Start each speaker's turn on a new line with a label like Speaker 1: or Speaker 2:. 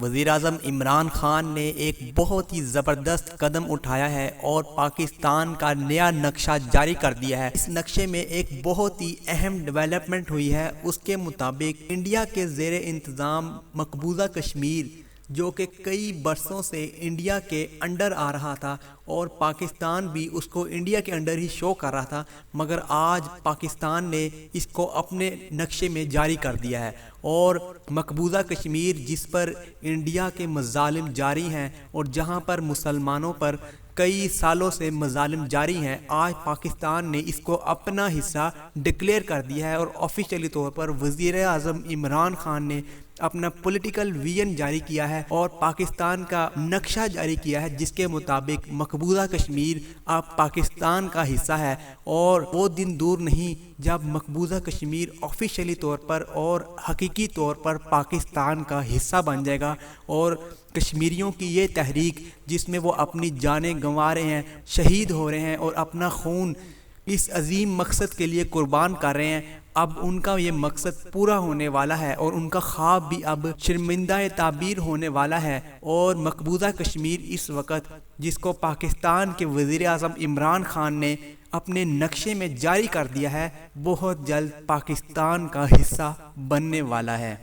Speaker 1: وزیراعظم عمران خان نے ایک بہت ہی زبردست قدم اٹھایا ہے اور پاکستان کا نیا نقشہ جاری کر دیا ہے۔ اس نقشے میں ایک بہت ہی اہم ڈیولپمنٹ ہوئی ہے۔ اس کے مطابق انڈیا کے زیر انتظام مقبوضہ کشمیر، جو کہ کئی برسوں سے انڈیا کے انڈر آ رہا تھا اور پاکستان بھی اس کو انڈیا کے انڈر ہی شو کر رہا تھا، مگر آج پاکستان نے اس کو اپنے نقشے میں جاری کر دیا ہے اور مقبوضہ کشمیر، جس پر انڈیا کے مظالم جاری ہیں اور جہاں پر مسلمانوں پر کئی سالوں سے مظالم جاری ہیں، آج پاکستان نے اس کو اپنا حصہ ڈکلیئر کر دیا ہے اور آفیشیلی طور پر وزیر اعظم عمران خان نے اپنا پولیٹیکل ویژن جاری کیا ہے اور پاکستان کا نقشہ جاری کیا ہے، جس کے مطابق مقبوضہ کشمیر اب پاکستان کا حصہ ہے اور وہ دن دور نہیں جب مقبوضہ کشمیر آفیشیلی طور پر اور حقیقی طور پر پاکستان کا حصہ بن جائے گا اور کشمیریوں کی یہ تحریک، جس میں وہ اپنی جانیں گنوا رہے ہیں، شہید ہو رہے ہیں اور اپنا خون اس عظیم مقصد کے لیے قربان کر رہے ہیں، اب ان کا یہ مقصد پورا ہونے والا ہے اور ان کا خواب بھی اب شرمندہ تعبیر ہونے والا ہے۔ اور مقبوضہ کشمیر اس وقت، جس کو پاکستان کے وزیر اعظم عمران خان نے اپنے نقشے میں جاری کر دیا ہے، بہت جلد پاکستان کا حصہ بننے والا ہے۔